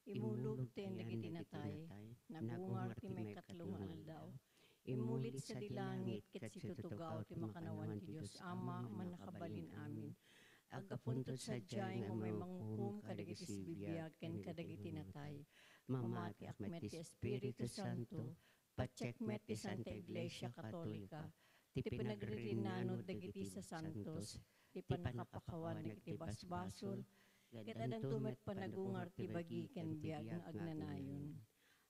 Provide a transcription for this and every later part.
Imulog ten dagiti natay, nagungar ti may katlong aldaw. Imulit sa dilangit ket situtugaw ti makanawan ti Dios Ama manakabalin amin. Agapuntot sadyay nga may manghukom kadagiti sibibiyag ken kadagiti natay. Mamati akmet ti Espiritu Santo, patyekmet ti Santa Iglesia Katolika, ti pinagririnanod dagiti sa santos, ti panakapakawan dagiti basbasol, ket adan tumet panagungar ti bagi ken biag nga agnanayon.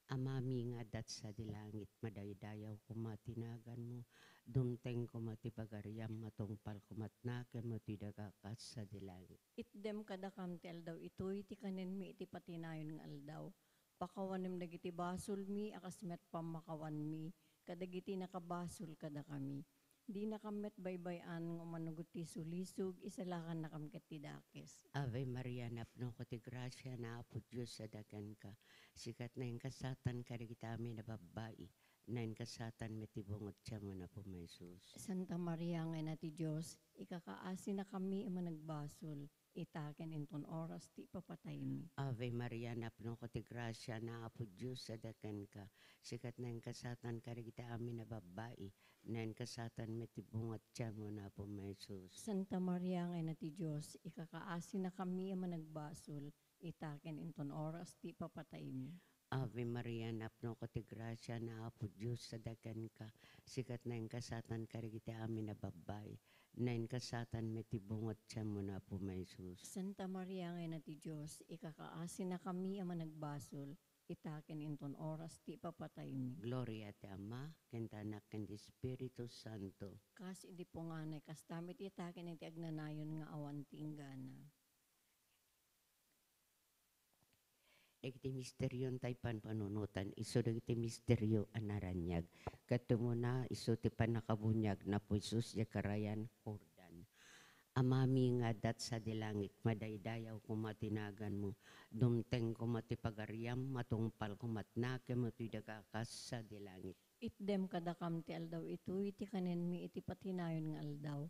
Amami nga dat sa dilangit, madaydayaw kumatinagan mo, dumteng kumati pagariam, matungpal kumatnake mo ti dagakas sa dilangit. Itdem kadakam ti aldaw itoy, ti kanen mi iti patinayon nga aldaw. Pakawanem dagiti basol mi, akasmet pamakawan mi, kadagiti nakabasol kada kami. Di nakamet baybayan ng umanugot ti sulisog, isalakan na kam ket ti dakes. Ave Maria, napno ko ti grasya na apo Diyos sa dagan ka. Sikat na yung kasatan ka kita amin na babae, na yung kasatan metibungot siya mo na po may Jesus. Santa Maria nga na ti Diyos, ikakaasi na kami managbasol, itaken inton oras ti papatay mi. Ave Maria, napno ko ti grasya na apo Diyos sa dagan ka. Sikat na yung kasatan ka kita amin na babae, na yung kasatan metibungot siya mo na po may Jesus. Santa Maria nga na ti Diyos, ikakaasi na kami managbasol, itaken inton oras ti papatay mi. Ave Maria, napno ko ti grasya na apo Diyos sa dagan ka. Sikat na yung kasatan ka kita amin na babae, na yung kasatan metibungot siya mo na po may Jesus. Santa Maria nga na ti Diyos, ikakaasi na kami managbasol, itaken inton oras ti papatay mi. Gloria te Ama, kenta anak ken ti Espiritu Santo. Kas idi po nga na kastamit itaken iti agnanayon nga awan tinggana. Dagiti misteryon tay panunutan, iso dagiti misteryo anaranyag. Katumo na iso ti panakabunyag na po Jesus ya karayan Jordan. Amami nga dat sa dilangit, madaydayaw kumatinagan mo, dumteng kumatipagariam, matungpal kumatnake mo ti dagakas sa dilangit. Itdem kadakam ti aldaw itoy, iti kanen mi iti patinayon nga aldaw.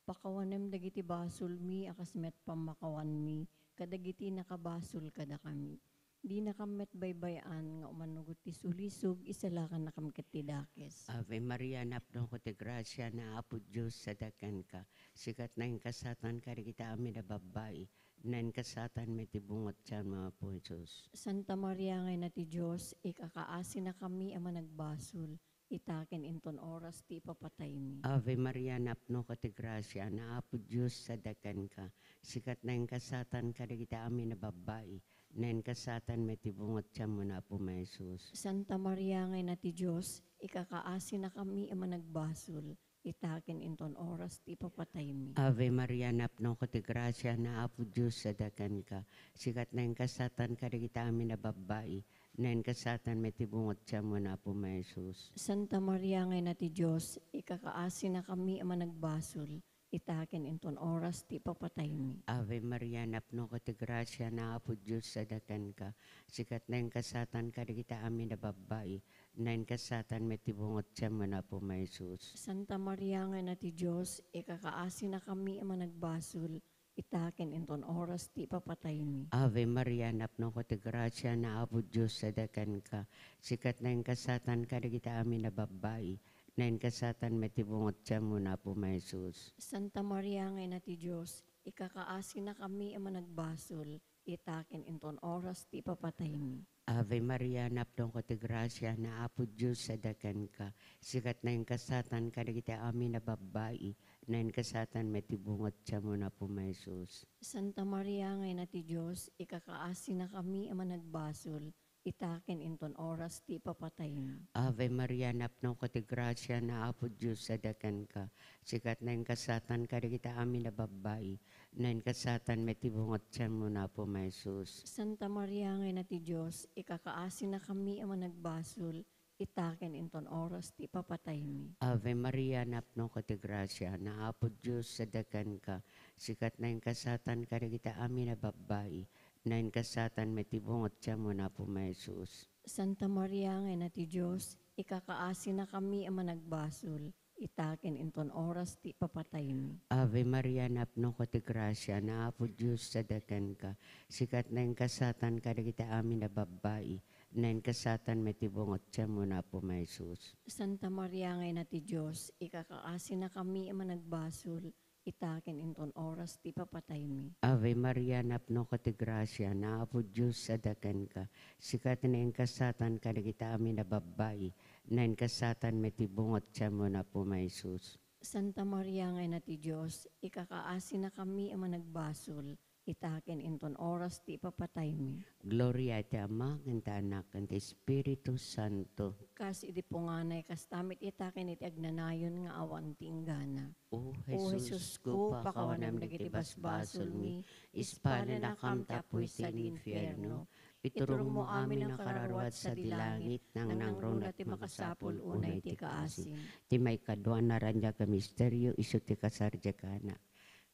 Pakawanem dagiti basol mi, akasmet pamakawan mi, kadagiti nakabasol kada kami. Di nakamet baybayan nga umanugot ti sulisog, isalakan na kam ket ti dakes. Ave Maria, napno ko ti grasya na apo Diyos sa dagan ka. Sikat na yung kasatan ka kita amin na babae, na yung kasatan metibungot siya mga po Jesus. Santa Maria nga na ti Diyos, ikakaasi na kami managbasol, itaken inton oras ti papatay mi. Ave Maria, napno ko ti grasya na apo Diyos sa dagan ka. Sikat na yung kasatan ka kita amin na babae, na yung kasatan metibungot siya mo na po may Jesus. Santa Maria nga na ti Diyos, ikakaasi na kami managbasol, itaken inton oras ti papatay mi. Ave Maria, napno ko ti grasya na apo Diyos sa dagan ka. Sikat na yung kasatan ka kita amin na babae, na yung kasatan metibungot siya mo na po may Jesus. Santa Maria nga na ti Diyos, ikakaasi na kami managbasol, itaken inton oras ti papatay mi. Ave Maria, napno ko ti grasya na apo Diyos sa dagan ka. Sikat na yung kasatan ka kita amin na babae, na yung kasatan metibungot siya mo na po may Jesus. Santa Maria nga na ti Diyos, ikakaasi na kami managbasol, itaken inton oras ti papatay mi. Ave Maria, napno ko ti grasya na apo Diyos sa dagan ka. Sikat na yung kasatan ka kita amin na babae, na yung kasatan metibungot siya mo na po may Jesus. Santa Maria nga na ti Diyos, ikakaasi na kami managbasol, itaken inton oras ti papatay mi. Ave Maria, napno ko ti grasya na apo Diyos sa dagan ka. Sikat na yung kasatan ka kita amin na babae, na yung kasatan metibungot siya mo na po may Jesus. Santa Maria nga na ti Diyos, ikakaasi na kami managbasol, itaken inton oras ti papatay mi. Ave Maria, napno ko ti grasya na apo Diyos sa dagan ka. Sikat na yung kasatan ka kita amin na babae, na yung kasatan metibungot siya mo na po may Jesus. Santa Maria nga na ti Diyos, ikakaasi na kami managbasol, itaken inton oras ti papatay mi. Ave Maria, napno ko ti grasya na apo Diyos sa dagan ka. Sikat na yung kasatan ka kita amin na babae, na yung kasatan metibungot siya mo na po may Jesus. Santa Maria nga na ti Diyos, ikakaasi na kami managbasol, itaken inton oras ti papatay mi. Ave Maria, napno ko ti grasya, na apo Diyos sa dakan ka. Sikat na yung kasatan ka, kita amin na babae. Na yung kasatan may tibungot siya mo na po may sus. Santa Maria ngay na ti Diyos, ikakaasin na kami managbasol, itaken inton oras ti papatay mi. Ave Maria, napno ko ti grasya, na apo Diyos sa dakan ka. Sikat na yung kasatan ka, kita amin na babae. Na yung kasatan may tibungot siya mo na po may sus. Santa Maria ngay na ti Diyos, ikakaasin na kami managbasol, itaken inton oras ti papatay mi. Gloria ti Ama, kanta Anak, kanta Espiritu Santo. Kas idi punganay kas tamit itaken iti agnanayon nga awan ti inggana. O O Jesus ko, pakawanam dagiti basbasol mi, ispana na kam tapoy sa infierno. Iturong mo amin ang kararuat sa dilangit, nang nangrunat ti makasapul unay ti kaasin. Ti may kadwa na ranya ka misteryo, iso ti kasarja kana.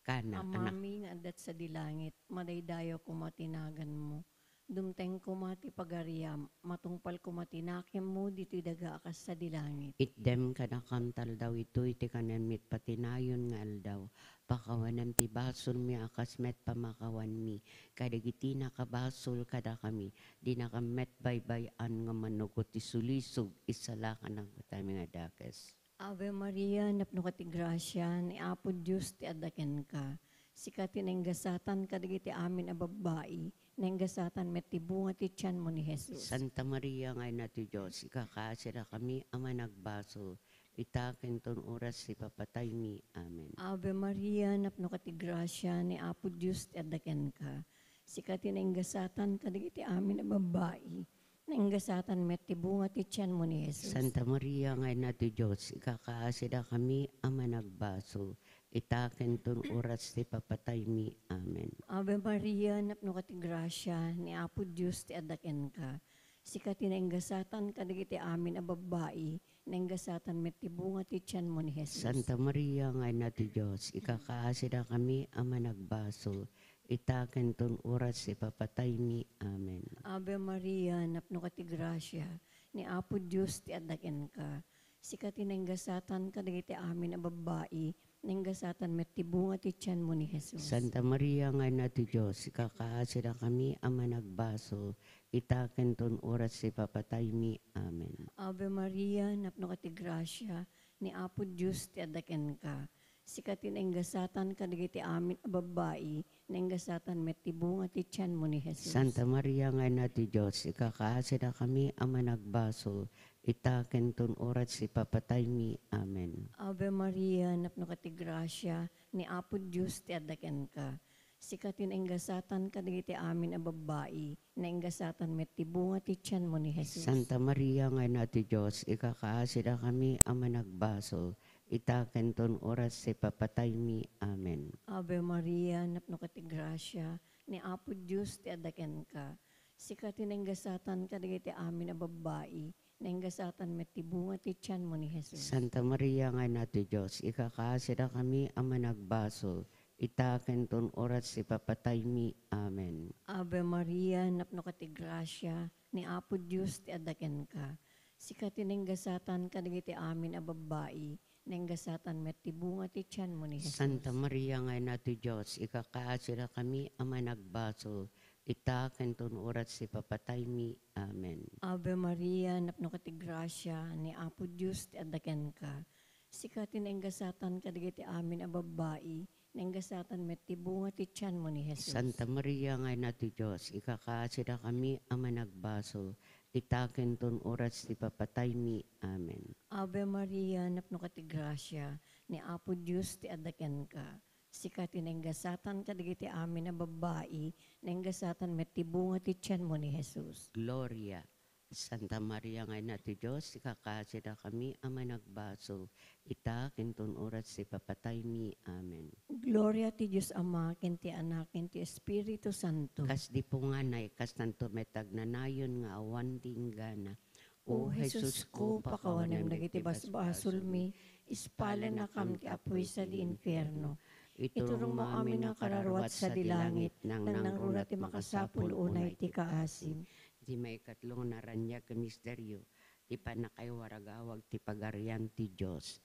Kana, anak, Amami nga adat sa dilangit, madaydayo kumatinagan mo. Dumteng kumati pagariam, matungpal kumatinakim mo, dito'y daga akas sa dilangit. itdem ka na kantal daw ito, iti kanamit patinayon nga aldaw. Pakawanan ti basol mi akas met pamakawan mi. Kadagiti nakabasol kada kami. Di nakamet baybayan nga manugot ti sulisog. Isala ka ng kami nga dakes. Ave Maria, napno ka ti grasya, ni Apo Diyos ti adaken ka. Sikati nang gasatan kadagiti amin a babae, nang gasatan met ti bunga ti tiyan mo ni Jesus. Santa Maria ngay na ti Diyos, ikakaasira kami ama nagbaso. Itaken ton oras si papatay mi. Amen. Ave Maria, napno ka ti grasya, ni Apo Diyos ti adaken ka. Sikati nang gasatan kadagiti amin a babae, nang gasatan met ti bunga ti tiyan mo ni Jesus. Santa Maria ngay na ti Diyos, ikakaasira kami ama nagbaso. Itaken ton oras ti papatay mi. Amen. Ave Maria, napno ka ti grasya, ni Apo Diyos ti adaken ka. Sikati nang gasatan kadagiti amin a babae, nang gasatan met ti bunga ti tiyan mo ni Jesus. Santa Maria ngay na ti Diyos, ikakaasira kami ama nagbaso. Itaken ton oras ti papatay mi. Amen. Ave Maria, napno ka ti grasya, ni Apo Diyos ti adaken ka. Sikati nang gasatan kadagiti amin a babae, nang gasatan met ti bunga ti tiyan mo ni Jesus. Santa Maria ngay na ti Diyos, ikakaasira kami ama nagbaso. Itaken ton oras ti papatay mi. Amen. Ave Maria, napno ka ti grasya, ni Apo Diyos ti adaken ka. Sikati nang gasatan kadagiti amin a babae, nang gasatan met ti bunga ti tiyan mo ni Jesus. Santa Maria ngay na ti Diyos, ikakaasira kami ama nagbaso. Itaken ton oras ti papatay mi. Amen. Ave Maria, napno ka ti grasya, ni Apo Diyos ti adaken ka. Sikati nang gasatan kadagiti amin a babae, nang gasatan met ti bunga ti tiyan mo ni Jesus. Santa Maria ngay na ti Diyos, ikakaasira kami ama nagbaso. Itaken ton oras ti papatay mi. Amen. Ave Maria, napno ka ti grasya, ni Apo Diyos ti adaken ka. Sikati nang gasatan kadagiti amin a babae, nang gasatan met ti bunga ti tiyan mo ni Jesus. Santa Maria ngay na ti Diyos, ikakaasira kami ama nagbaso. Itaken ton oras ti papatay mi. Amen. Ave Maria, napno ka ti grasya, ni Apo Diyos ti adaken ka. Sikati nang gasatan kadagiti amin a babae, nang gasatan met ti bunga ti tiyan mo ni Jesus. Santa Maria ngay na ti Diyos, ikakaasira kami ama nagbaso. Itaken ton oras ti papatay mi. Amen. Ave Maria, napno ka ti grasya, ni Apo Diyos ti adaken ka. Sikati nang gasatan kadagiti amin a babae, nang gasatan met ti bunga ti tiyan mo ni Jesus. Santa Maria ngay na ti Diyos, ikakaasira kami ama nagbaso. Itaken ton oras ti papatay mi. Amen. Ave Maria, napno ka ti grasya, ni Apo Diyos ti adaken ka. Sikati nang gasatan kadagiti amin a babae, nang gasatan met ti bunga ti tiyan mo ni Jesus. Gloria. Santa Maria ngay na ti Diyos, ikakaasira kami ama nagbaso. Itaken ton oras ti papatay mi. Amen. Gloria ti Diyos Ama, ken ti Anak, ken ti Espiritu Santo. Kas di punganay, kas tanto metag nanayon nga awan tinggana. O Jesus ko, pakawanem dagiti basbasol mi, ispala na kam ti apoy sa di infierno. Iturong mo amin ang kararuat sa dilangit, nang nangrunat ti makasapul unay ti kaasim. Di may katlong naranya ka misteryo, ti panakay waragawag ti pagarian ti Diyos.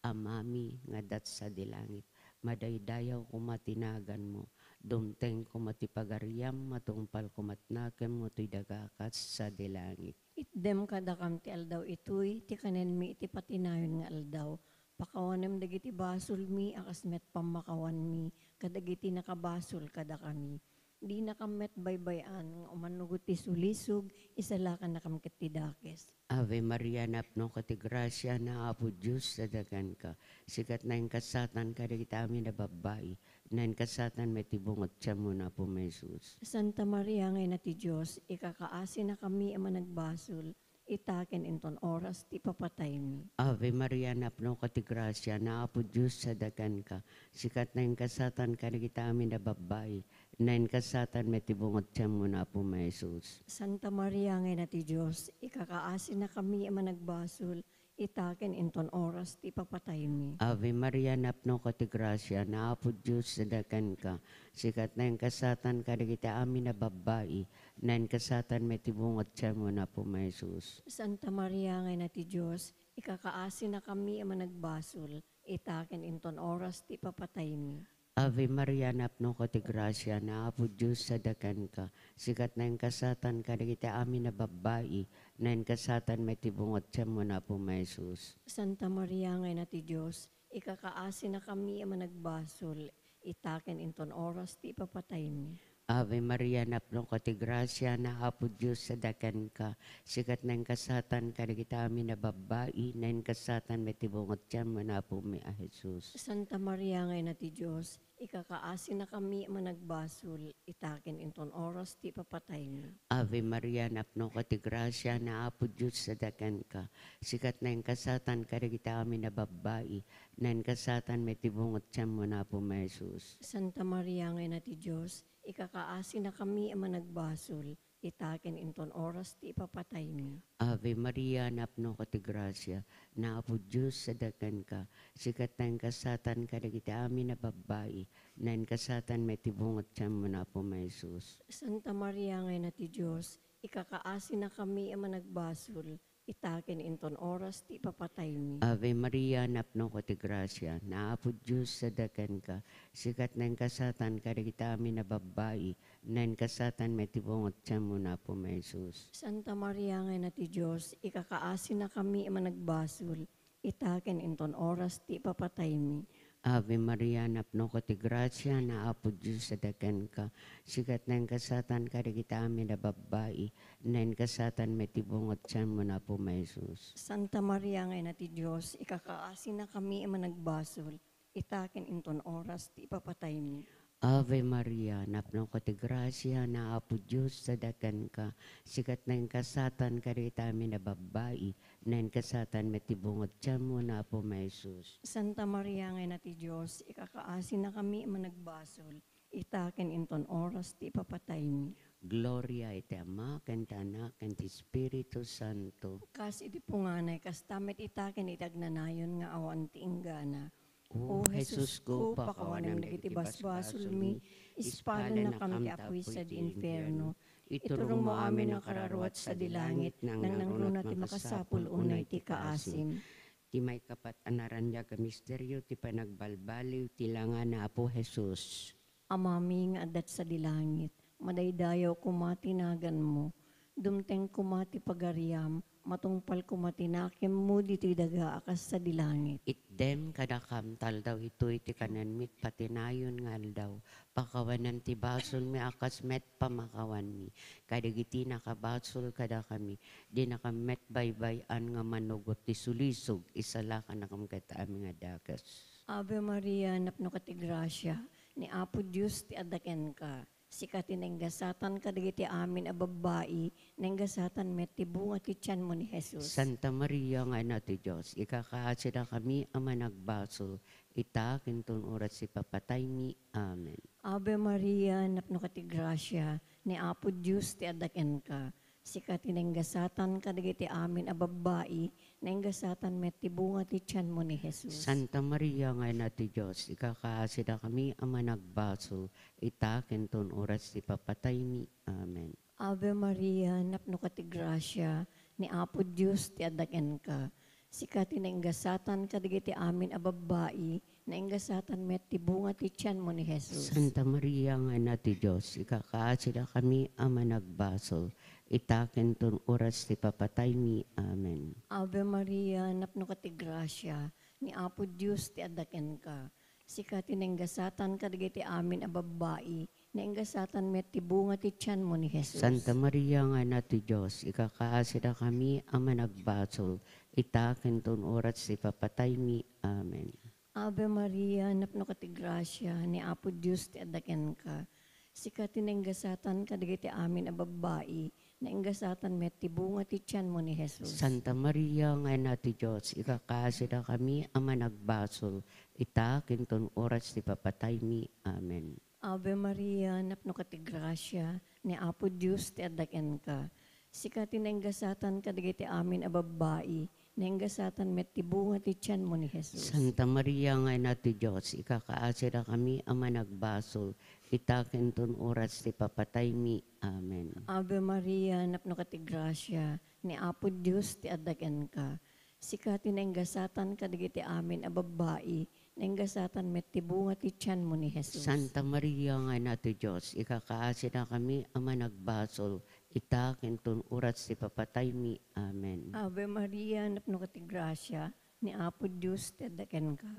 Amami nga dat sa dilangit, madaydayaw kumatinagan mo, dumteng kumatipagariam, matungpal kumatnakem mo tuy dagakas sa dilangit. Itdem kadakam ti aldaw itoy, ti kanen mi iti patinayon nga aldaw. Pakawanem dagiti basol mi, akas met pamakawan mi, kadagiti nakabasol kada kami. Di nakamet baybayan, nga umanugot ti sulisog, isalakan nakamket ti dakes. Ave Maria, napno ka ti grasya na Apo Diyos sa dagan ka. Sikat na yung kasatan ka kita amin na babae. Na yung kasatan may tibungot siya mo na po Jesus. Santa Maria ngay na ti Diyos, ikakaasi na kami ama nagbasol, itaken inton oras ti papatay mi. Ave Maria, napno ka ti grasya na Apo Diyos sa dagan ka. Sikat na yung kasatan ka kita amin na babae. Na yung kasatan may tibungot siya mo na po Jesus. Santa Maria ngay na ti Diyos, ikakaasi na kami ama nagbasol, itaken inton oras ti papatay mi. Ave Maria, napno ka ti grasya na Apo Diyos sa dagan ka. Sikat na yung kasatan ka kita amin na babae. Na yung kasatan may tibungot siya mo na po Jesus. Santa Maria ngay na ti Diyos, ikakaasi na kami ama nagbasol, itaken inton oras ti papatay mi. Ave Maria, napno ka ti grasya na Apo Diyos sa dagan ka. Sikat na yung kasatan ka kita amin na babae. Na yung kasatan may tibungot siya mo na po Jesus. Santa Maria ngay na ti Diyos, ikakaasi na kami ama nagbasol, itaken inton oras ti papatay mi. Ave Maria, napno ka ti grasya na Apo Diyos sa dagan ka. Sikat na yung kasatan ka kita amin na babae. Na yung kasatan may tibungot siya mo na po Jesus. Santa Maria ngay na ti Diyos, ikakaasi na kami ama nagbasol, itaken inton oras ti papatay mi. Ave Maria, napno ka ti grasya na Apo Diyos sa dagan ka. Sikat na yung kasatan ka kita amin na babae. Na yung kasatan may tibungot siya mo na po Jesus. Santa Maria ngay na ti Diyos, ikakaasi na kami ama nagbasol, itaken inton oras ti papatay mi. Ave Maria, napno ka ti grasya na Apo Diyos sa dagan ka. Sikat na yung kasatan ka kita amin na babae. Na yung kasatan may tibungot siya mo na po Jesus. Santa Maria ngay na ti Diyos, ikakaasi na kami ama nagbasol, itaken inton oras ti papatay mi. Ave Maria, napno ka ti grasya na Apo Diyos sa dagan ka. Sikat na yung kasatan ka kita amin na babae. Na yung kasatan may tibungot siya mo na po Jesus. Santa Maria ngay na ti Diyos, ikakaasi na kami ama nagbasol, itaken inton oras ti papatay mi. Ave Maria, napno ka ti grasya na Apo Diyos sa dagan ka. Sikat na yung kasatan ka kita amin na babae. Na yung kasatan may tibungot siya mo na po Jesus. Santa Maria ngay na ti Diyos, ikakaasi na kami ama nagbasol, itaken inton oras ti papatay mi. Ave Maria, napno ka ti grasya na Apo Diyos sa dagan ka. Sikat na yung kasatan ka kita amin na babae. Na yung kasatan may tibungot siya mo na po Jesus. Santa Maria ngay na ti Diyos, ikakaasi na kami ama nagbasol, itaken inton oras ti papatay mi. Gloria iti Ama, kanta Anak, kanta Espiritu Santo. Kas iti punganay, kas tamet itaken itagnanayon nga awan ti inggana. O Jesus ko, pakawanem dagiti basbasol mi, ispala na kam ti apoy sa di inferno. Iturong mo amin ang kararuat sa dilangit, nang nangruna ti makasapul unay ti kaasim. Ti may kapat anaranya ka misteryo, ti panagbalbaliw, ti langan na Apo Jesus. Amami nga adat sa dilangit, madaydayaw kumatinagan mo, dumteng kumati pagariam, matungpal kumatinakim mo dito'y daga akas sa dilangit. Itdem kadakam taldaw ito iti kananmit patinayon nga aldaw. Pakawanan ti basol mi akas met pamakawan mi. Kadagiti nakabasol kada kami. Di nakamet baybayan nga manugot ti sulisog. Isala ka nakamkata aming nga dagas. Ave Maria, napno ka ti grasya, ni Apo Diyos ti adaken ka. Sikati nenggasatan kadagiti amin a babae, nenggasatan met ti bunga ti tiyan mo ni Jesus. Santa Maria nga na ti Diyos, ikakaasida kami ama nagbasol, ita kintun oras si papatay mi. Amen. Ave Maria, napno ka ti grasya, ni Apo Diyos ti adaken ka. Sikati nenggasatan kadagiti amin a babae, nenggasatan met ti bunga ti tiyan mo ni Jesus. Santa Maria nga na ti Diyos, ikakaasida kami ama nagbasol, ita kintun oras si papatay mi. Amen. Ave Maria, napno ka ti grasya, ni Apo Diyos ti adaken ka. Sikati na ingasatan kadagiti amin a babae, na ingasatan met ti bunga ti tiyan mo ni Jesus. Santa Maria nga ina ti Diyos, ikakaasida kami ama nagbasol, itaken ton oras ti papatay mi. Amen. Ave Maria, napno ka ti grasya, ni Apo Diyos ti adaken ka. Sikati na ingasatan kadagiti amin a babae, na ingasatan met ti bunga ti tiyan mo ni Jesus. Santa Maria nga ina ti Diyos, ikakaasida kami ama nagbasol, itaken ton oras ti papatay mi. Amen. Ave Maria, napno ka ti grasya, ni Apo Diyos ti adaken ka. Sikati na ingasatan kadagiti amin a babae, na ingasatan met ti bunga ti tiyan mo ni Jesus. Santa Maria nga ina ti Diyos, ikakaasida kami ama nagbasol, itaken ton oras ti papatay mi. Amen. Ave Maria, napno ka ti grasya, ni Apo Diyos ti adaken ka. Sikati na ingasatan kadagiti amin a babae, na ingasatan met ti bunga ti tiyan mo ni Jesus. Santa Maria nga ina ti Diyos, ikakaasida kami ama nagbasol, itaken ton oras ti papatay mi. Amen. Ave Maria, napno ka ti grasya, ni Apo Diyos ti adaken ka. Sikati na ingasatan kadagiti amin a babae, na ingasatan met ti bunga ti tiyan mo ni Jesus. Santa Maria nga ina ti Diyos, ikakaasida kami ama nagbasol, itaken ton oras ti papatay mi. Amen. Ave Maria, napno ka ti grasya, ni Apo Diyos ti adaken ka.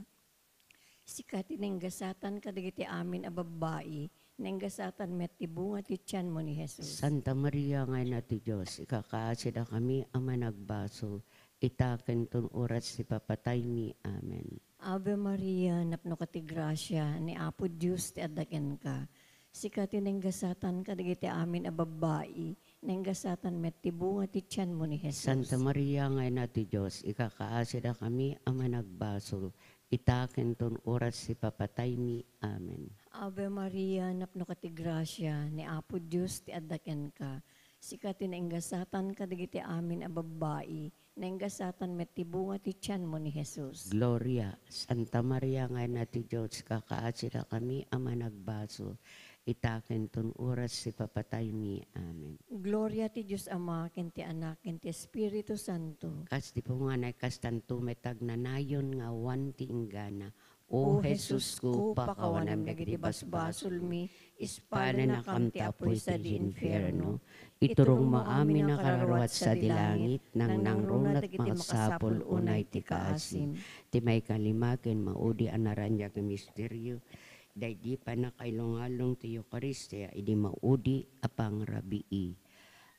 Sikati na ingasatan kadagiti amin a babae, na ingasatan met ti bunga ti tiyan mo ni Jesus. Santa Maria nga ina ti Diyos, ikakaasida kami ama nagbasol, itaken ton oras ti papatay mi. Amen. Ave Maria, napno ka ti grasya, ni Apo Diyos ti adaken ka. Sikati na ingasatan kadagiti amin a babae, na ingasatan met ti bunga ti tiyan mo ni Jesus. Santa Maria nga ina ti Diyos, ikakaasida kami ama nagbasol, itaken ton oras ti papatay mi. Amen. Ave Maria, napno ka ti grasya, ni Apo Diyos ti adaken ka. Sikati na ingasatan kadagiti amin a babae, na ingasatan met ti bunga ti tiyan mo ni Jesus. Gloria, Santa Maria nga ina ti Diyos, kakaasida kami ama nagbasol, itaken ton oras ti papatay mi. Amen. Gloria ti Diyos Ama, ken ti Anak, ken ti Espiritu Santo. Kas ti punganay kas tanto metag nanayon nga wan ti inggana. O Jesus ko, pakawanam dagiti basbasol mi, ispala na kam ti apoy sa di infierno. Iturong mo amin na kararuat sa dilangit, nang nangrunat makasapul unay ti kaasim. Ti may kalimaken maudi anaranya nga misteryo, dahil di pa nakailong-along ti Eucharistia, idi maudi apang rabii.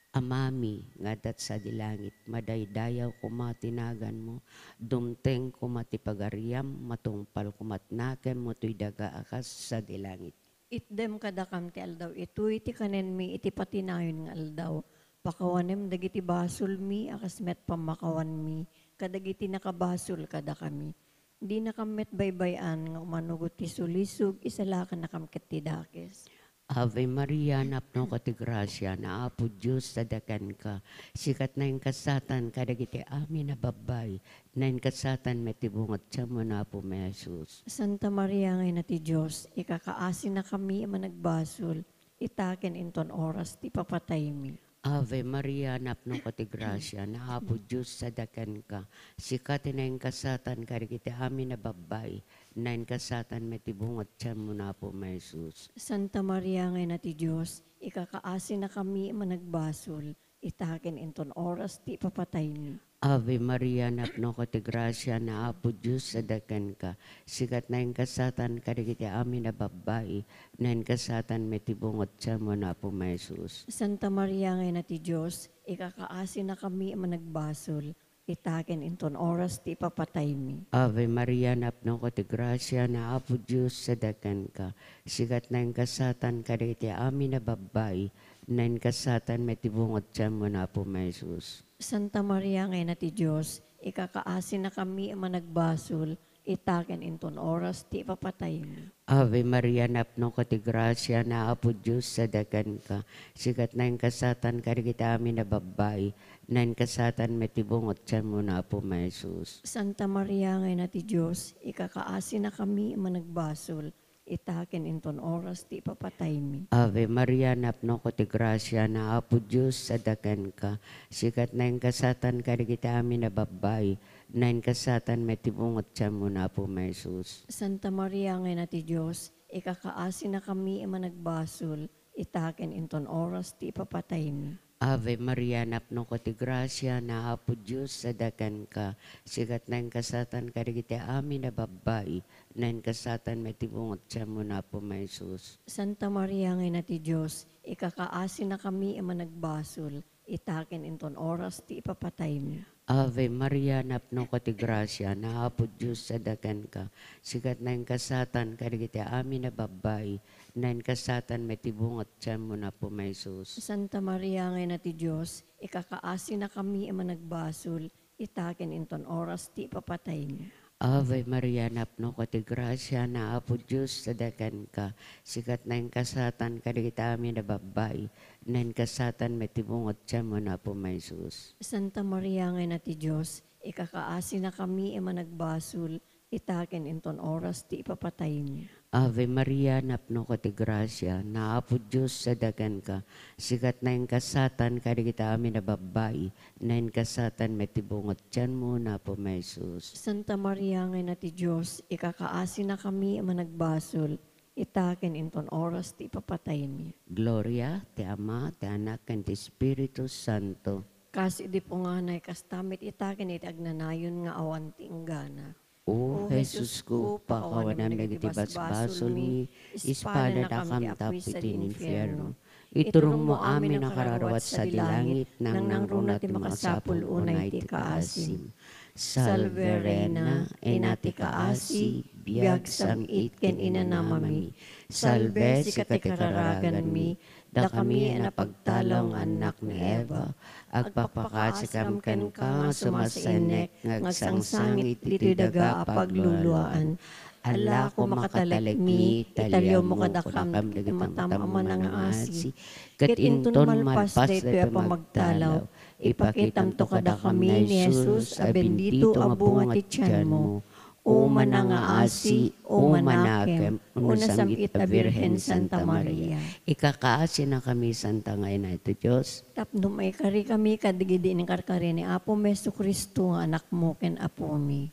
Amami, ngadat sa dilangit, madaydayaw kumatinagan mo, dumteng kumatipagariam, matungpal kumatnaken mo tuy daga akas sa dilangit. Itdem kadakam ti aldaw, ito'y ti kanen mi, iti patinayon nga aldaw. Pakawanem dagiti basol mi, akas met pamakawan mi, kadagiti nakabasol kada kami. Di nakamet baybayan, nga umanugot ti sulisog, isalakan nakamket ti dakes. Ave Maria, napno ka ti grasya, na Apo Diyos sadakan ka. Sikat na yung kasatan, kadagiti amin na babay, na yung kasatan metibungat siya mo na po may Jesus. Santa Maria ngay na ti Diyos, ikakaasin na kami managbasol, itaken inton oras ti papatay mi. Ave Maria, napno ka ti grasya, na Apo Diyos sadakan ka. Sikat na yung kasatan, kadagiti amin na babay, na yung kasatan metibungat siya mo na po may Jesus. Santa Maria ngay na ti Diyos, ikakaasin na kami managbasol, itaken inton oras ti papatay mi. Ave Maria, napno ka ti grasya, na Apo Diyos sadakan ka. Sikat na yung kasatan, kadagiti amin na babay, na yung kasatan metibungot siya mo na po may Jesus. Santa Maria ngay na ti Diyos, ikakaasin na kami managbasol, itaken inton oras ti papatay mi. Ave Maria, napno ka ti grasya, na Apo Diyos sadakan ka. Sikat na yung kasatan, kadagiti amin na babay, na yung kasatan metibungot siya mo na po may Jesus. Santa Maria ngay na ti Diyos, ikakaasin na kami managbasol, itaken inton oras ti papatay mi. Ave Maria, napno ka ti grasya, na Apo Diyos sadakan ka. Sikat na yung kasatan, kadagiti amin na babay, na yung kasatan metibungot siya mo na po may Jesus. Santa Maria ngay na ti Diyos, ikakaasin na kami managbasol, itaken inton oras ti papatay mi. Ave Maria, napno ko ti grasya na Apo Diyos sadakan ka. Sikat na yung kasatan ka kita amin na babay. Na yung kasatan may tibungot siya mo na po may Jesus. Santa Maria ngayon ti Diyos, ikakaasi na kami managbasol, itaken inton oras ti papatay mi. Ave Maria, napno ko ti grasya na Apo Diyos sadakan ka. Sikat na yung kasatan ka kita amin na babay. Na yung kasatan may tibungot siya mo na po may Jesus. Santa Maria ngayon ti Diyos, ikakaasi na kami managbasol, itaken inton oras ti papatay mi. Ave Maria, napno ko ti grasya na Apo Diyos sadakan ka. Sikat na yung kasatan ka kita amin na babay. Na yung kasatan may tibungot siya mo na po may Jesus. Santa Maria ngayon ti Diyos, ikakaasi na kami managbasol, itaken inton oras ti papatay mi. Ave Maria, napno ko ti grasya na Apo Diyos sadakan ka. Sikat na yung kasatan ka kita amin na babay. Na yung kasatan may tibungot siya mo na po may Jesus. Santa Maria ngayon ti Diyos, ikakaasi na kami managbasol, itaken inton oras ti papatay mi. Ave Maria, napno ko ti grasya na Apo Diyos sadakan ka. Sikat na yung kasatan ka kita amin na babay. Na yung kasatan may tibungot siya mo na po may Jesus. Santa Maria ngayon ti Diyos, ikakaasi na kami managbasol, itaken inton oras ti papatay mi. Gloria, ti Ama, ti Anak, and ti Espiritu Santo. Kasi di po nga na kastamit itaken iti agnanayon nga awan ti inggana. O Jesus ko, pakawanan na iti basbasol mi, ispada na kam tapit in infierno. Iturong mo amin ang kararawat sa dilangit, nang nangruna ti makasapul unay ti kaasim. Salve Reina, enati kaasi, biag sangit ken inanamami. Salve sikat ti kararagan mi, da kami napagtalong anak ni Eva. Agpapakasikam ken ka sumasainek, ngagsangsangit iti daga pagluluan. Ala ko makatalik mi, italyo mo kadakam, matamaman ng asi. Ket inton malpas dito pamagtalaw, ipakitam to kada kami ni Jesus, a bendito abunga ti tiyan mo. O mananga asi, o manakem, una samit a Virgen Santa Maria. Ikakaasi na kami, Santa ngayon na ito, Diyos. Tapno may kari kami, kadigidi ni karkari ni Apo Meso Kristo, nga anak mo ken Apo mi.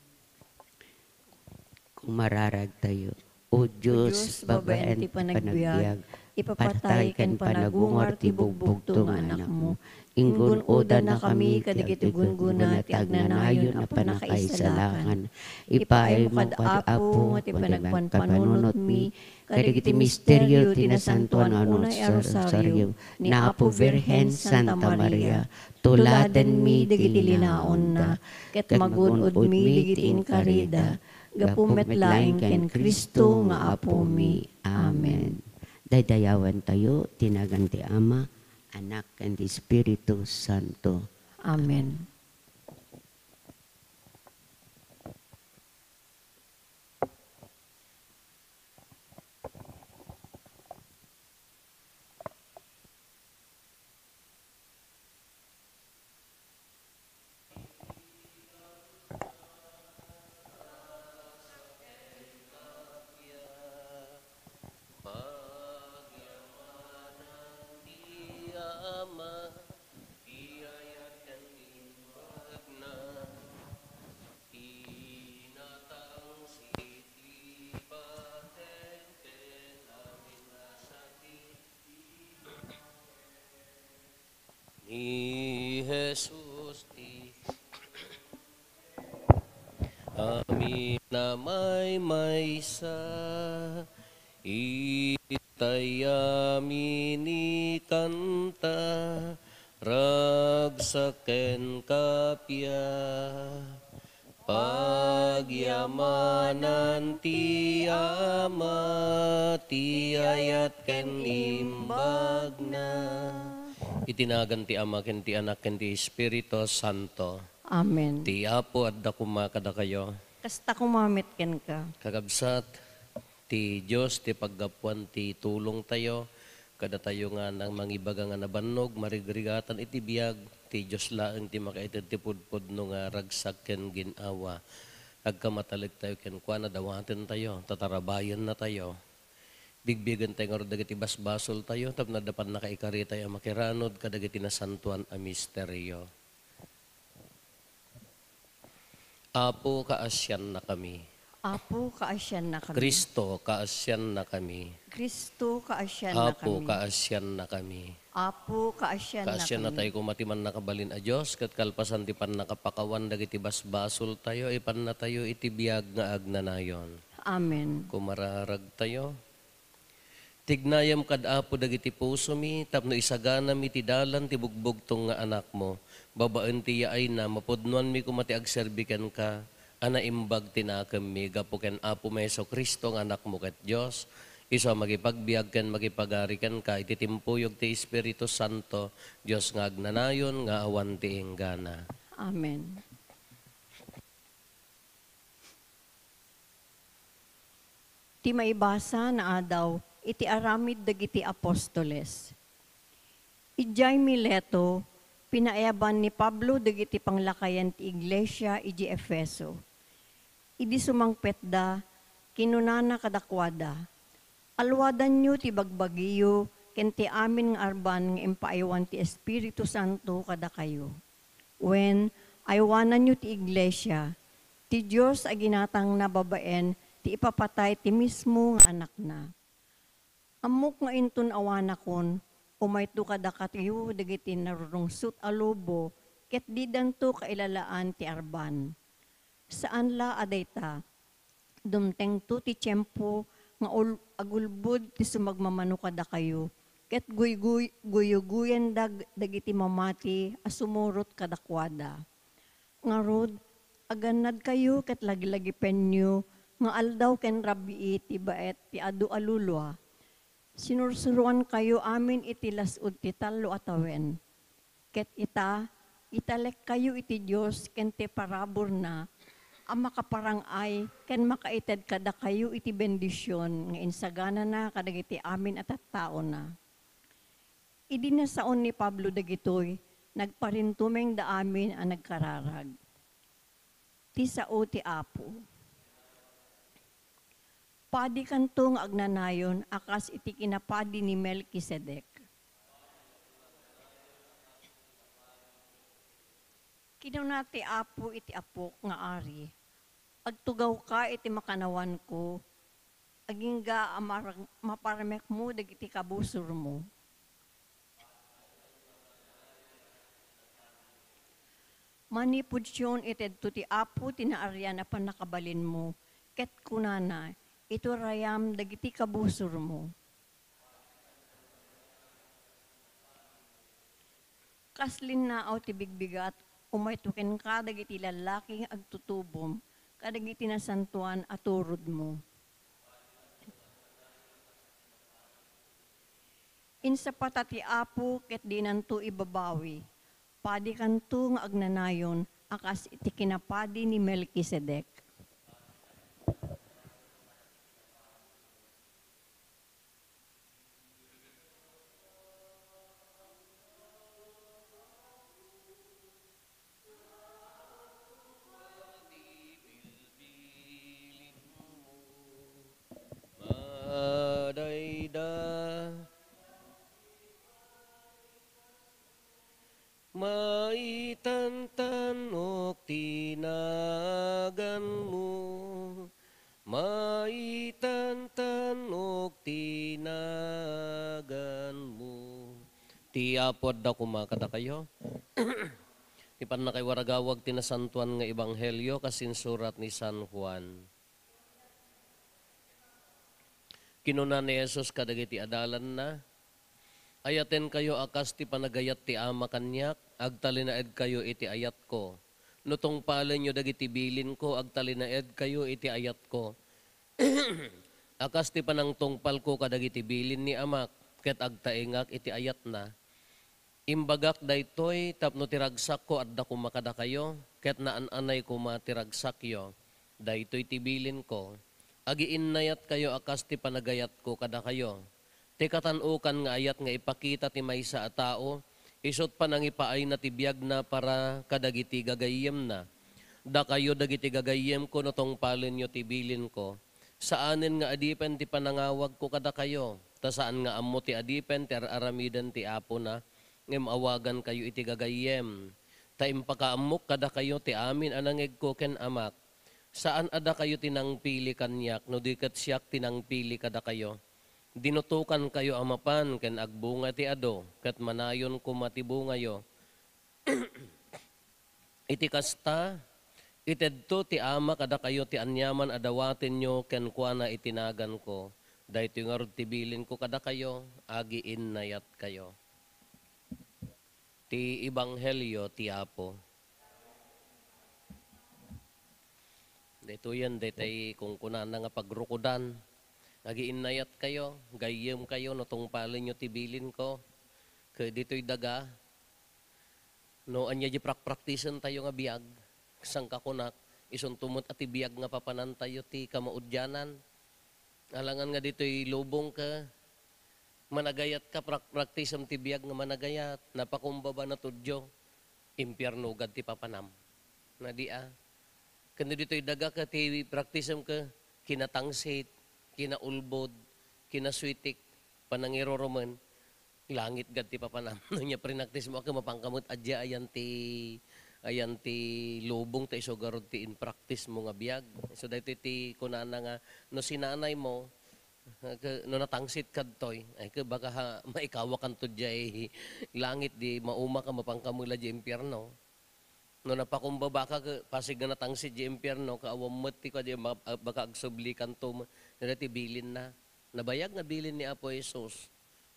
Kung mararag tayo, O Diyos, babaen ti panagbiag, ipapatay ken panagungar ti bugbugto nga anak mo. Inggun oda na kami kadigiti gunguna ti agnanayon a panakaisalakan. Ipaay mo kad Apo ti panagpanpanunot mi kadigiti misteryo ti nasantuan ano sa rosaryo ni Apo Virgen Santa Maria. Tuladen mi digiti linaon na ket magunod mi digiti inkarida. Gapumet laing ken Kristo nga Apo mi. Amen. Daydayawan tayo tinagan ti Ama, Anak, and the Espiritu Santo. Amen. Ni Jesus ti amin na may maysa itayami ni kanta ragsaken kapya pagyamanan ti Ama ti ayat ken imbag na. Itinagan ti Ama ken ti Anak ken ti Espiritu Santo. Amen. Ti Apo adda kumakada kayo. Kasta kumamit ken ka. Kagabsat ti Dios ti paggapuan ti tulong tayo. Kada tayo nga nang mangibaga nga nabannog marigrigatan iti biag ti Dios laeng ti makaited ti pudpud no nga ragsak ken ginawa. Agkamatalig tayo ken kuana dawaten tayo tatarabayan na tayo. Bigbigan tayo nga dagiti basbasol tayo, tapno dapat nakaikari tayo makiranod, kadagiti nasantuan a misteryo. Apo, kaasyan na kami. Apo, kaasyan na kami. Kristo, kaasyan na kami. Kristo, kaasyan na Apo, kami. kaasyan na kami. Apo, kaasyan na Kaasyan na kami. tayo kumatiman nakabalin a Diyos, kat kalpasan ti pan nakapakawan, dagiti basbasol tayo, ipan na tayo itibiyag nga agnanayon. Amen. Kumararag tayo. Tignayam kad apo dagiti puso mi, tapno isagana mi ti dalan ti bugbog tong nga anak mo. Babaan ti yaay na, mapudnuan mi kumati agserbikan ka, ana imbag tinakam mi, gapo ken apo Meso Kristo nga anak mo ket Diyos. Iso magipagbiag ken magipagarikan ka, ititimpuyog ti Espiritu Santo, Diyos nga agnanayon, nga awan ti enggana. Amen. Ti maibasa na adaw, iti aramid dagiti apostoles. Ijay Mileto, pinaayaban ni Pablo dagiti panglakayan ti iglesia iji Efeso. Idi sumangpetda, kinunana kadakwada. Alwadan nyo ti bagbagiyo, ken ti amin nga arban nga impaiwan ti Espiritu Santo kada kayo. When aywanan nyo ti iglesia, ti Diyos a ginatang na babaen, ti ipapatay ti mismo nga anak na. Amok nga inton awanakon, umayto kada katiyo dagiti narurungsot alubo, ket di danto kailalaan ti arban. Saan la adayta, dumteng to ti tiyempo, nga agulbud ti sumagmamano kada kayo, ket guyuguyan dagiti mamati asumurot kadakwada. Ngarod, aganad kayo ket lagi-lagi penyo, nga aldaw ken rabii ti baet ti adu alulwa. Sinursuruan kayo amin iti lasud ti talo atawen. Ket italek kayo iti Diyos ken ti parabor na, ang makaparangay ken makaited kada kayo iti bendisyon nga insagana na kadagiti amin at tao na. Idi na saon ni Pablo dagitoy, nagparintumeng da amin ang nagkararag. Ti sao ti Apo. Padi kantong agnanayon, akas iti kinapadi ni Melkisedek. Kinunati Apo iti apok nga ari. Agtugaw ka iti makanawan ko, agingga maparamek mo dagiti kabusor mo. Manipudsyon ited to ti Apo tinaaryan na panakabalin mo, ket kunana, ito rayam dagiti kabusor mo. Kaslin na aw ti bigbigat, umaytukin ka dagiti lalaki agtutubom, kadagiti nasantuan at turod mo. Insa patati Apo ket di nanto ibabawi, padi kanto nga agnanayon, akas iti kinapadi ni Melkisedek. Maitantanok tinagan mo, maitantanok tinagan mo. Ti apod da kumakata kayo. Ti pan na kay waragawag tinasantuan nga ebanghelyo kasinsurat ni San Juan. Kinuna ni Jesus kadagiti adalan na, ayaten kayo akas ti panagayat ti ama kanyak, agtalinaed kayo iti ayat ko. Nutong palen nyo dagiti bilin ko, agtalinaed kayo iti ayat ko. Akas ti panang tungpal ko kadagiti bilin ni amak, ket agtaingak iti ayat na. Imbagak daytoy, tapno tiragsak ko adda kumakada kayo, ket naan-anay ko matiragsak yo. Daytoy ti bilin ko. Agiinnayat kayo akas ti panagayat ko kada kayo. Ti katanukan nga ayat nga ipakita ti maysa a tao, isot pa nang ipaay na ti biyag na para kadagiti gagayem na. Da kayo dagiti gagayem ko no tong palen nyo ti bilin ko. Saanin nga adipen ti panangawag ko kada kayo. Ta saan nga ammo ti adipen, ti aramidan ti apo na, ngem awagan kayo iti gagayem. Ta impakaamok kada kayo ti amin anangeg ko ken amak. Saan ada kayo tinangpili kanyak, no di ket siyak tinangpili kada kayo. Dinutukan kayo amapan, ken agbunga ti ado, ket manayon ko matibungayo. Iti kasta, itedto ti ama kada kayo ti anyaman adawatin nyo, ken kuana itinagan ko. Dahito yung arod tibilin ko kada kayo, agiin nayat kayo. Ti Ibanghelyo ti Apo. Dito yan, detay kung kunan nga pagrukudan. Nagiinayat kayo, gayem kayo, no tungpalin nyo tibilin ko. Kaya dito'y daga. No, anya di praktisan tayo nga biyag. Sang kakunak, ison tumot at ibiyag nga papanan tayo ti kamaudyanan. Alangan nga dito'y lubong ka. Managayat ka, praktisam ti biyag nga managayat. Napakumbaba na tudyo. Impyerno gad ti papanam. Na di Kanda dito'y daga ka, ti praktisam ka, kinatangsit, kinaulbod, kinaswitik, panangiroroman, langit gad ti papanam. Nya prinaktis mo ka, mapangkamot adya, ayan ti lubong, ta isogarod ti in practice mo nga biyag. So dito ti kunana nga, no sinanay mo, no natangsit kadtoy, ay ka baka maikawakan to dya langit di mauma ka mapangkamula di impyerno. No napakumbaba ka, pasig na natangsit di impyerno, kaawamot ti ka di baka agsublikan to, nalati bilin na. Nabayag nga bilin ni Apo Jesus,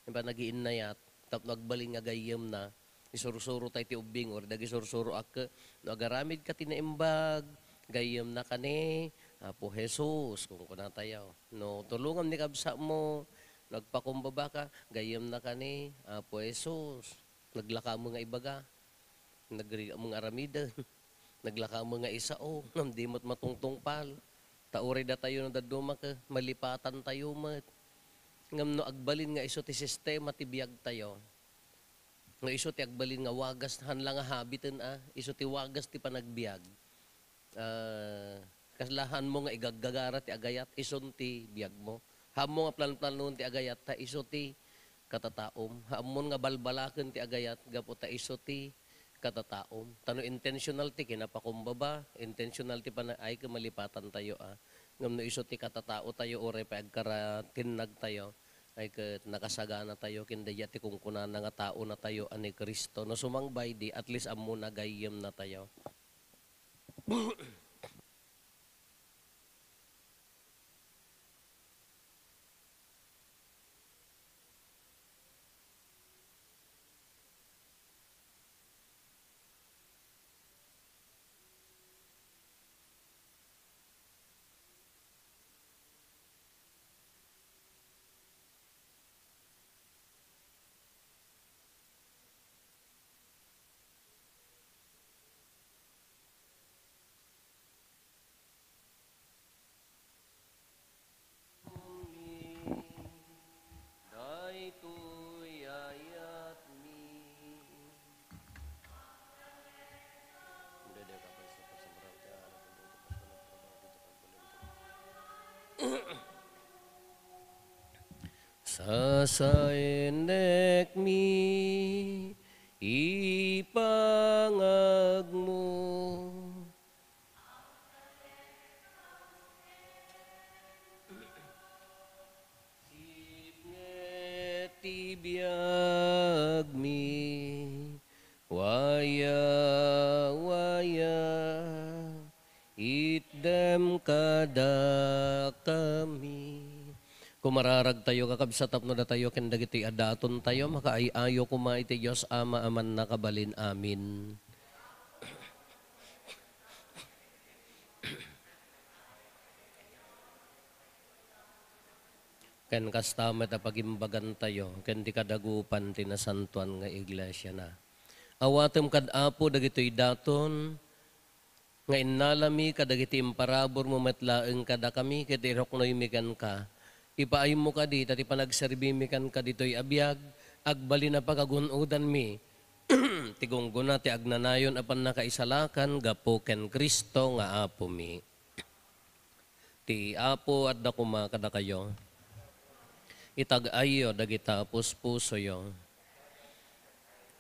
diba nagiin na yat, tap nagbaling nga gayem na, isurusuro tayo ti ubing, or dagi surusuro ak, no agaramid ka tinaimbag, gayem na kani, Apo Jesus, kung kuna tayo. No, tulungan ni kabsa mo, nagpakumbaba ka, gayem na kani, Apo Jesus, naglaka mo nga ibaga. Nagriga mong aramida, naglaka mo nga isao, di mo't matungtungpal. Tauri da tayo na daduma ka, malipatan tayo mat. Ngam no agbalin nga iso ti sistema ti biyag tayo. Nga iso ti agbalin nga wagas, hanlang nga habitin iso ti wagas ti panagbiag. Kaslahan mo nga igaggagara ti agayat, ison ti biyag mo. Hamo nga plan-planon ti agayat, ta iso ti katataom. Hamon nga balbalaken ti agayat, gapo ta iso ti katataom. Tano intentional ti kinapakumbaba, intentional ti ay kamalipatan tayo Ngam no iso ti katatao tayo ore pa agkara tinag tayo ay ket nakasagana tayo kindaya ti kungkunan nga tao na tayo ani Kristo. No sumangbay di at least ammo na gayem na tayo. Sasainek mi ipangag mo. Sipnget tibiyag mi waya itdem kada kami. Kumararag tayo, kakabsatap no da tayo, kendagiti adaton tayo, makaayayo kuma iti Diyos Ama aman nakabalin amin. Ken kastamet a pagimbagan tayo, ken di kadagupan tinasantuan nga iglesia na. Awatem kad apo dagitoy daton, nga innalami kadagiti imparabor mo metlaeng kada kami, ket iroknoy mikan ka. Ipaay mo ka di, tati panagserbimikan ka dito'y abiyag, agbali na pagagunudan mi. Tigunggo na ti agnanayon apan nakaisalakan, gapo ken Kristo nga apo mi. Ti Apo at dakuma kada kayo. Itag-ayo dagita puspuso yo.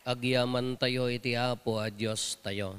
Agyaman tayo iti Apo a Diyos tayo.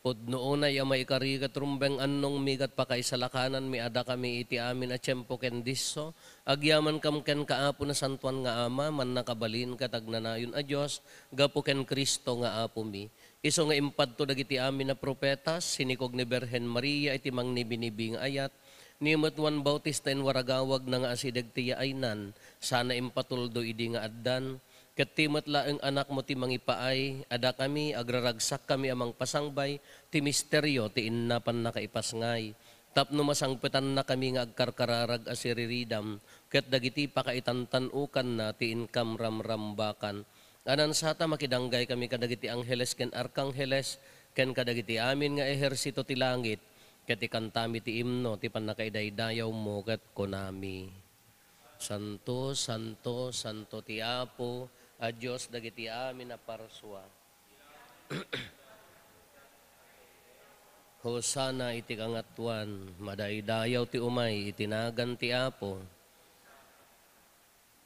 Pudno una ya maikarigat rumbeng annong migat pa kaisalakanan mi ada kami iti amin a tiyempo ken disso. Agyaman kam ken kaapo na santuan nga ama man nakabalin katagnanayon a Dios gapo ken Kristo nga apo mi. Iso nga impadto dagiti amin na propetas sinikog ni Berhen Maria iti mangnibinibing ayat. Nimot Juan Bautista en waragawag na nga asideg ti aynan sana impatuldo idi nga addan. Ket timot laeng anak mo ti mangipaay, ada kami, agraragsak kami amang pasangbay, ti misteryo ti innapan na kaipasngay. Tapno masangpetan na kami nga agkarkararag asiriridam, ket dagiti pakaitantanukan na ti inkam ramrambakan. Anan sata makidanggay kami kadagiti angheles ken arkangheles, ken kadagiti amin nga ehersito ti langit, ket ikantami ti imno ti panakaidaydayaw mo ket konami. Santo, Santo, Santo ti Apo, a Diyos dagiti amin na parswa. Hosana iti kangatuan, madaydayaw ti umay, itinagan ti Apo.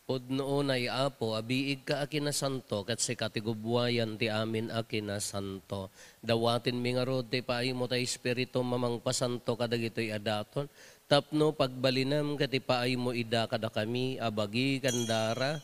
Pudno unay Apo, abiig ka akin na santo, kat si katigubwayan ti amin akin na santo. Dawatin mi nga rod, ti paay mo tayo espiritu mamang pasanto kadagito'y adaton. Tapno pagbalinam kati paay mo ida kada kami, abagi kandara,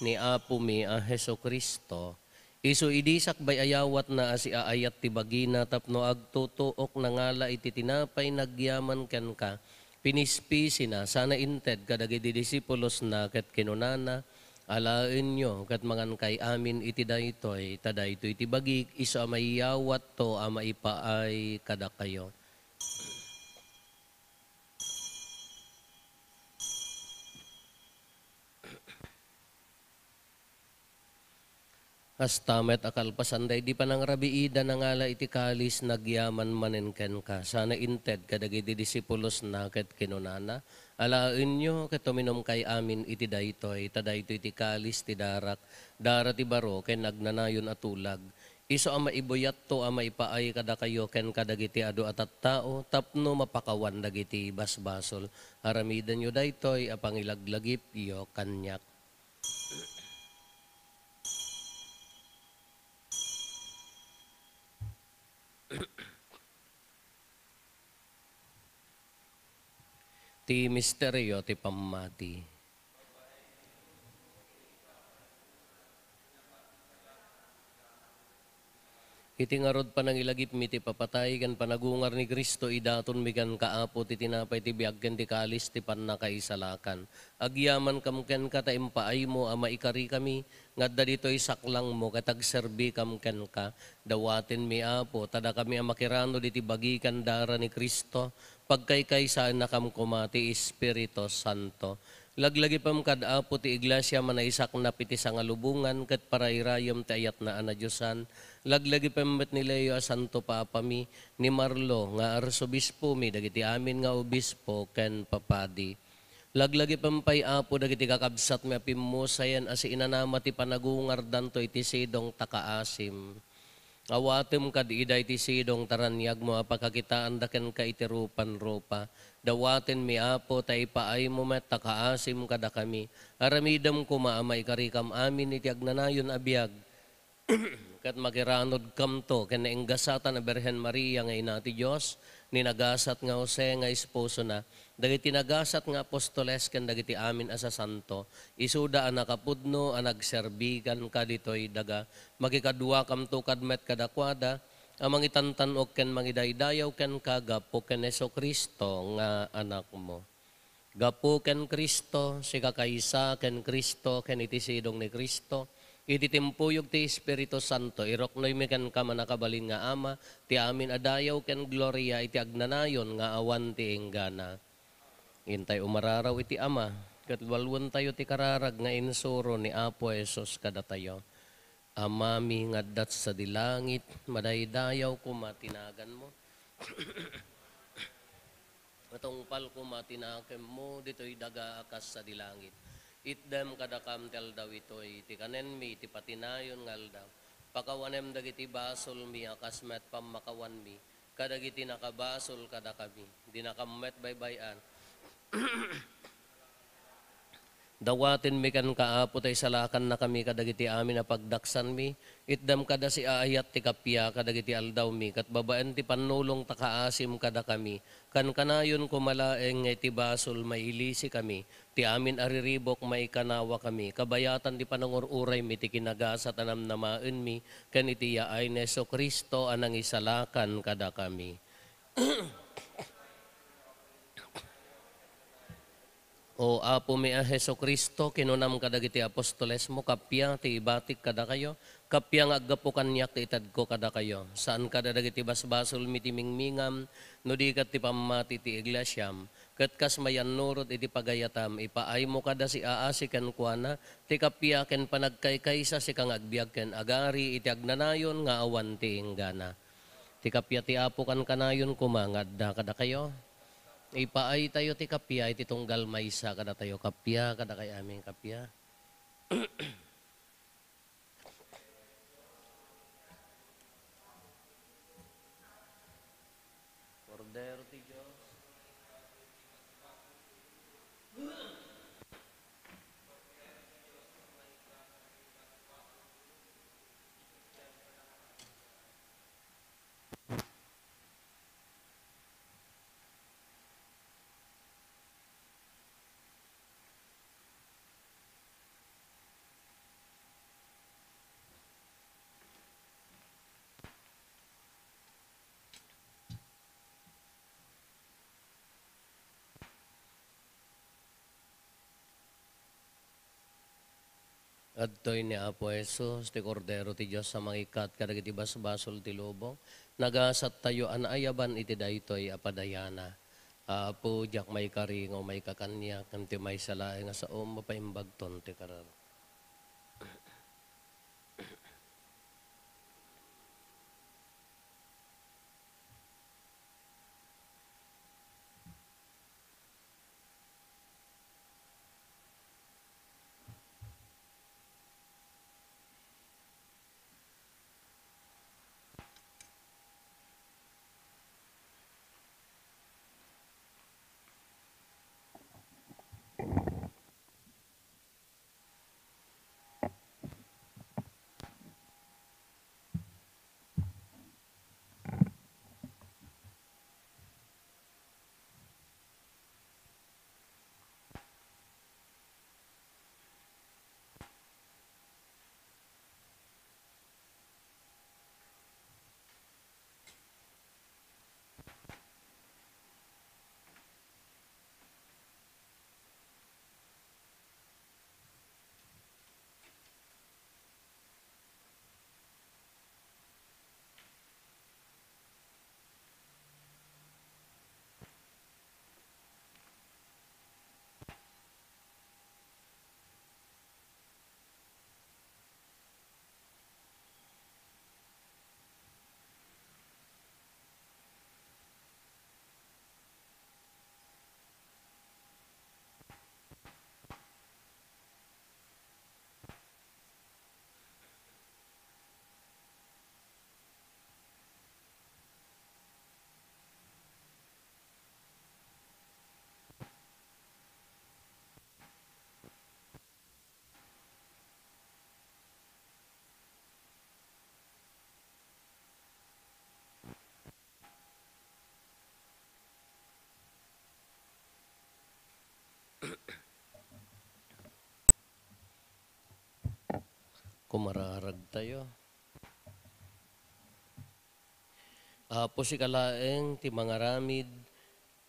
ni Apo mi a Heso Kristo. Isu idisak bay ayawat na asi aayat ti bagina tapno agtutuok na ngala iti tinapay nagyaman ken ka. Pinispisi na sana inted kadagiti disipulos na ket kinunana alaen nyo ket mangan kay amin iti daytoy tadaytoy iti bagik isu a mayawat to a maipaay kada kayo. Astamet akalpasanday di pa nang rabiida na ngala iti kalis nagyaman manen ken ka. Sana inted kadagiti disipulos na ket kinunana. Alaen nyo ket tuminom kay amin iti daytoy. Tadaytoy iti kalis ti darak. Dara ti baro ken nagnanayon atulag. Iso ang maibuyat to ang maipaay kada kayo ken kadagiti adu atat tao. Tapno mapakawan dagiti basbasol. Haramidan nyo daytoy apangilaglagip iyo kanyak. Ti misteryo ti pamati. Iti ngarod panangilagip mi ti papatay kan panagungar ni Kristo idaton mi kan kaapo ti tinapay ti biag ken ti kalis ti pannakaisalakan. Agyaman kam ken ka ta impaay mo ama ikari kami ngadda ditoy saklang mo katagserbi kam ken ka dawaten mi Apo tada kami a makirano diti bagikan dara ni Kristo pagkaykaysa na kam kumati Espiritu Santo. Laglagi pam kad Apo ti iglesia manaisak na piti sangalubungan ket parayrayom ti ayat na anadyosan. Laglagi pambet ni Leo a Santo Papa mi ni Marlo nga arsobispo mi dagiti amin nga obispo ken papadi. Laglagi pampay Apo dagiti kakabsat mi apimusayan as inanama ti panagungar danto iti sidong takaasim. Awatem kad ida iti sidong taranyag mo apakakitaan daken ka iti rupan-rupa. Dawaten mi Apo tay paay mo met takaasim kada kami. Aramidam ko maamay karikam amin iti agnanayon abiyag. Kat makiranod kam to ken nainggasatan na Berhen Maria nga ina ti Dios ni nagasat nga Jose nga esposo na dagiti nagasat nga apostoles ken dagiti amin asa santo isuda a nakapudno a nagserbigan kaditoy daga makikadua kam to kadmet kadakwada amang itantanok ken mangidaydayaw ken kagapo ken Heso Kristo nga anak mo. Gapo ken Kristo si kakaysa ken Kristo ken iti sidong ni Kristo. Iti timpuyog ti Espiritu Santo, iroknoy mi ken ka manakabalin nga ama, ti amin adayaw ken gloria iti agnanayon nga awan ti enggana. Intay umararaw iti ama, ket walwen tayo ti kararag nga insuro ni Apo Jesus kada tayo. Amami ngaddat sa dilangit, madaydayaw ko matinagan mo. Matungpal ko matinakem mo, dito'y daga akas sa dilangit. Itdem kadakam tel daw ito'y ti kanen mi, ti patinayon ngal daw. Pakawanem dagiti basol mi, akas met pamakawan mi. kadagiti nakabasol kada kami. Di nakamet baybayan. Dawatin mi kan kaapo tay salakan na kami kadagiti amin na pagdaksan mi. Itdam kada si aayat ti kapya kadagiti aldaw mi. Kat babaan ti panulong takaasim kada kami. Kan kanayon kumalaeng nga ti basol mailisi kami. Ti amin ariribok may kanawa kami. Kabayatan ti panangururay mi ti kinagasat anam namaen mi. Kan iti yaay neso Kristo anang isalakan kada kami. O apo mi a Heso Kristo, kinunam kadagiti apostoles mo, kapya ti ibatik kada kayo, kapya nga aggapo kanyak ti itad ko kada kayo. Saan kada dagiti basbasol mi ti mingmingam, no di kat ti pamati ti iglesyam, kat kas mayan nurot iti pagayatam, ipaay mo kada si aasi ken kuana, ti kapya ken panagkaykaysa si kang agbiag ken agari, iti agnanayon nga awan ti inggana. Ti kapya ti apo kan kanayon kumangad da kada kayo. Ipaay tayo ti kapya, iti tunggal maysa kada tayo kapya, kada kay aming kapya. Cordero ti Diyos. Adtoy ni Apo Jesus, ti Cordero ti Diyos sa mangikat, kadagiti basbasol ti lubong, nagasat tayo anayaban iti daytoy apadayana. Apo, jak may karingo, may kakanyak, kanti may salae nga sa mapaimbagton ti karar. Kumararag tayo. Apo si kalaeng ti mga ramid,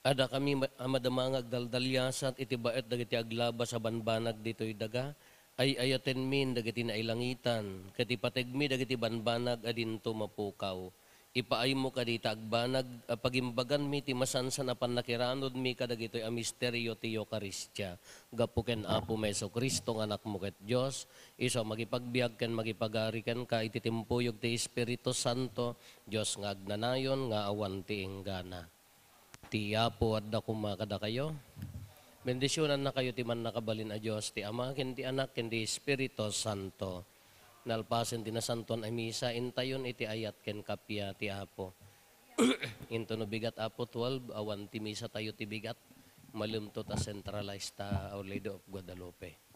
ada kami amadamangag daldalyasat iti baet dagiti aglaba sa banbanag dito'y daga, ay ayaten min dagiti nailangitan, kati pategmi dagiti banbanag adinto mapukaw. Ipaay mo kadita agbanag, pagimbagan mi ti masansan apan nakiranod mi kadagito'y a misteryo ti Eukaristya. Gapuken Apo Meso Kristo nga anak mo ket Diyos, iso magipagbiag ken magipagari ken ka iti timpuyog ti Espiritu Santo, Diyos nga agnanayon nga awan ti inggana. Ti Apo adda kumakada kayo. Bendisyonan na kayo ti man nakabalin a Diyos, ti Ama ken ti Anak ken ti Espiritu Santo. Nalpasen ti nasanton ay misa, intayon iti ayat ken kapya ti Apo. Into no bigat apo 12, awan ti misa tayo ti bigat. Malumto ta centralized ta Our Lady of Guadalupe.